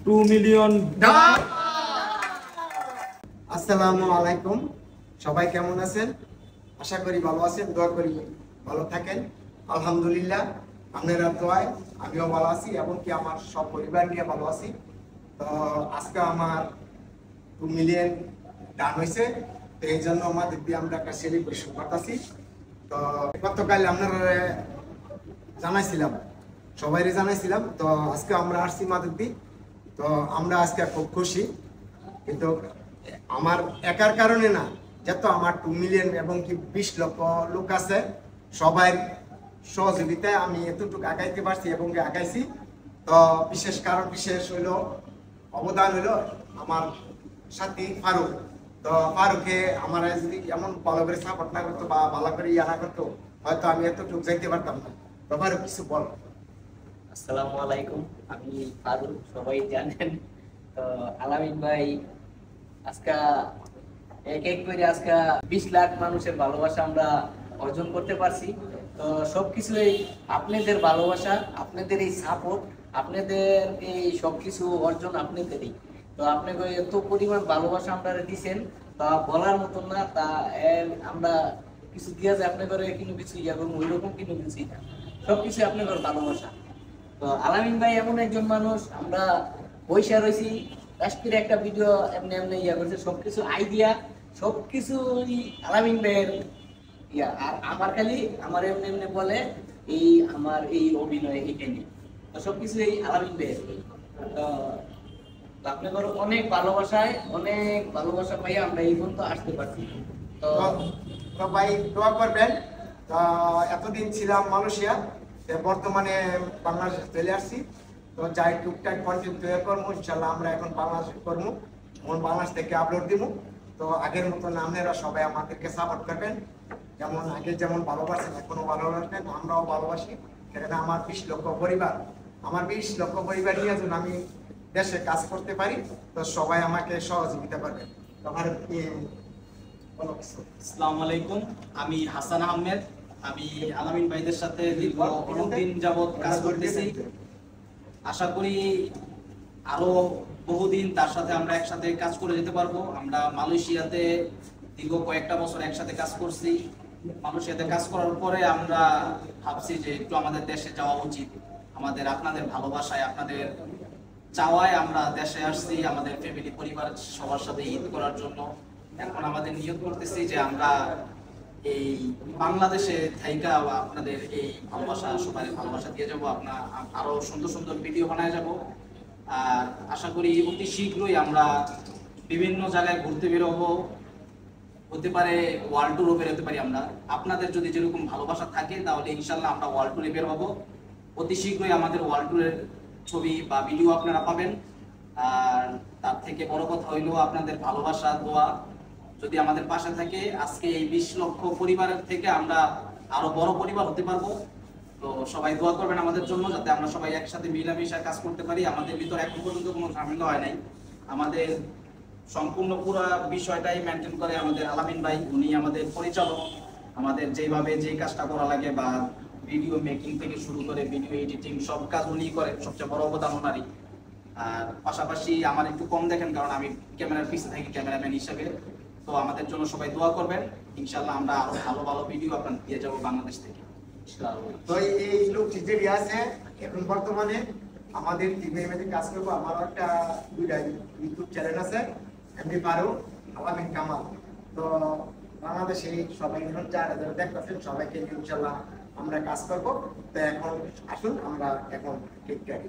2 million. আসসালামু আলাইকুম, সবাই কেমন আছেন? আশা করি ভালো আছেন, দোয়া করি ভালো থাকেন। আলহামদুলিল্লাহ, আপনারা দোয়ায় আমিও ভালো আছি এবং কি আমার সব পরিবার নিয়ে ভালো আছি। তো আজকে আমার 2 মিলিয়ন ডান হয়েছে, তো এই জন্য আমাদের দিয়ে আমরা একটা সেলিব্রেশন করতেছি। তো গতকাল আপনারা জানাইছিলাম, সবাইরে জানাইছিলাম। তো আজকে আমরা আসছি মাদুদ্দি, তো আমরা আজকে খুব খুশি। কিন্তু আমার একার কারণে না, যত আমার 2 মিলিয়ন এবং কি 20 লক্ষ লোক আছে, সবাই সহযোগিতায় আমি এতটুকু আগাইতে পারছি এবং আগাইছি। তো বিশেষ কারণ, বিশেষ হইলো অবদান হইলো আমার সাথী ফারুক। তো ফারুকে আমার যদি এমন ভালো করে সাপোর্ট না করতো বা ভালো করে ইয়া না করতো, হয়তো আমি এতটুকু যাইতে পারতাম না। তো ফারুক কিছু বল। আসসালামু আলাইকুম, আমি ফারুক, সবাই জানেন। তো আলামিন ভাই আজকে এক এক করে আজকে 20 লাখ মানুষের ভালোবাসা আমরা অর্জন করতে পারছি। তো সবকিছুই আপনাদের ভালোবাসা, আপনাদের এই সাপোর্ট, আপনাদের এই সবকিছু অর্জন আপনাদেরই। তো আপনাকে এত পরিমাণ ভালোবাসা আপনারা দিচ্ছেন, তা বলার মতন না। তা আমরা কিছু দিয়া যায় আপনাদের কিন্তু কিছু ইয়া করবো, ওইরকম কিন্তু কিছুই না, সবকিছু আপনাদের ভালোবাসা। তো আলামিন ভাই এমন একজন মানুষ, আমরা পয়সা রয়েছি রাষ্ট্রের একটা ভিডিও এমনি এমনি ইয়া করছে, সবকিছু আইডিয়া সবকিছু আলামিন ভাইয়ের ইয়া। আর আমার খালি আমার এমনি এমনি বলে এই আমার এই অভিনয় এইখানে, তো সবকিছু এই আলামিন ভাইয়ের। তো আপনাদের অনেক ভালোবাসায়, অনেক ভালোবাসা পাই আমরা এই পর্যন্ত আসতে পারছি। তো ভাই দোয়া করবেন। তো এতদিন ছিলাম মালয়েশিয়া, বর্তমানে বাংলাদেশে চলে আসছি। তো যাই টুকটাক কন্টেন্ট তৈরি করবো, ইনশাল্লাহ আমরা এখন বাংলাদেশ করবো, এখন বাংলাদেশ থেকে আপলোড দিব। তো আগের মতন আপনারা সবাই আমাদেরকে সাপোর্ট করবেন, যেমন আগে যেমন ভালোবাসেন এখনো ভালোবাসবেন, আমরাও ভালোবাসি। সেখানে আমার 20 লক্ষ পরিবার, আমার 20 লক্ষ পরিবার নিয়ে যেন আমি দেশে কাজ করতে পারি, তো সবাই আমাকে সহযোগিতা করবেন। তোমার আসসালামু আলাইকুম, আমি হাসান আহমেদ। আমি আলামিন ভাইদের সাথে দীর্ঘ অনেকদিন যাবৎ কাজ করতেছি। আশা করি আরো বহুদিন তার সাথে আমরা একসাথে কাজ করে যেতে পারবো। আমরা মালয়েশিয়াতে দীর্ঘ কয়েকটা বছর একসাথে কাজ করছি। মালয়েশিয়াতে কাজ করার পরে আমরা ভাবছি যে একটু আমাদের দেশে যাওয়া উচিত। আমাদের আপনাদের ভালোবাসায়, আপনাদের চাওয়ায় আমরা দেশে আসছি, আমাদের ফ্যামিলি পরিবার সবার সাথে ঈদ করার জন্য। এখন আমাদের নিয়োগ করতেছি যে আমরা এই বাংলাদেশে থাইকা আপনাদের এই ভালোবাসা, সবাই ভালোবাসা দিয়ে যাবো। আপনার আরো সুন্দর সুন্দর ভিডিও বানায় যাব। আর আশা করি অতি শীঘ্রই আমরা বিভিন্ন জায়গায় ঘুরতে বেরোবো, হতে পারে ওয়ার্ল্ড ট্যুরও বেরোতে পারি আমরা। আপনাদের যদি যেরকম ভালোবাসা থাকে তাহলে ইনশাল্লাহ আমরা ওয়ার্ল্ড ট্যুরে বের হবো। অতি শীঘ্রই আমাদের ওয়ার্ল্ড ট্যুরের ছবি বা ভিডিও আপনারা পাবেন। আর তার থেকে বড় কথা হইলো আপনাদের ভালোবাসা, দোয়া যদি আমাদের পাশে থাকে, আজকে এই 20 লক্ষ পরিবারের থেকে আমরা আরো বড় পরিবার হতে পারবো। তো সবাই দোয়া করবেন আমাদের জন্য, যাতে আমরা সবাই একসাথে মিলামিশা কাজ করতে পারি। আমাদের ভিতর এখন পর্যন্ত কোনো ঝামেলা হয় নাই। আমাদের সম্পূর্ণ পুরো বিষয়টাই মেনটেন করে আমাদের আলামিন ভাই, উনি আমাদের পরিচালক। আমাদের যেভাবে যে কাজটা করা লাগে বা ভিডিও মেকিং থেকে শুরু করে ভিডিও এডিটিং সব কাজ উনিই করেন, সবচেয়ে বড় অবদান ওনারই। আর পাশাপাশি আমার একটু কম দেখেন, কারণ আমি ক্যামেরার পিছনে থাকি ক্যামেরাম্যান হিসেবে। তো আমাদের জন্য সবাই দোয়া করবেন, ইনশাল্লাহ আমরা আরো ভালো ভালো ভিডিও আপনাদের দিয়ে যাবো বাংলাদেশ থেকে। তো এই লোক যেটি আছে এখন বর্তমানে আমাদের টিমের মধ্যে কাজ করবো। আমারও একটা দুইটা ইউটিউব চ্যানেল আছে, এমনি ফারুক, আলামিন কামাল। তো বাংলাদেশে সবাই এখন যারা যারা দেখতেছেন সবাইকে ইনশাল্লাহ আমরা কাজ করবো। তো এখন আসুন আমরা এখন কেক কাটি।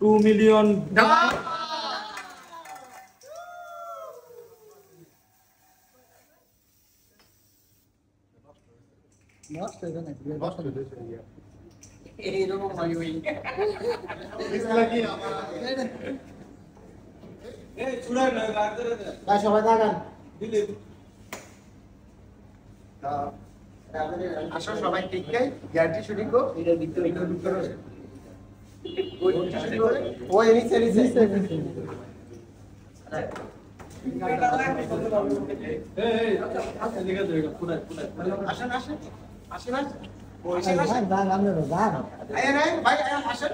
$2 মিলিয়ন। এইরকম হয় ওই সবাই থাকেন, আসো সবাই কেক খাই, গ্যারান্টি শুটিং গো। এটার ভিতরে ওই নিচে নিচে আসেন আসেন আসেন আসেন আসেন আয় রে ভাই আসেন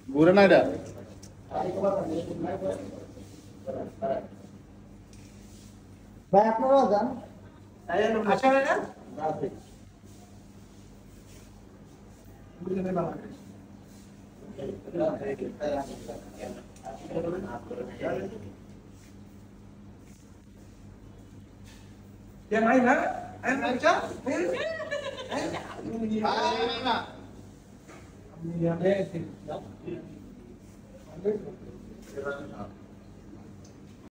ঘুরে না এটা ভাই আপনারাও যান। আসেন না আপনি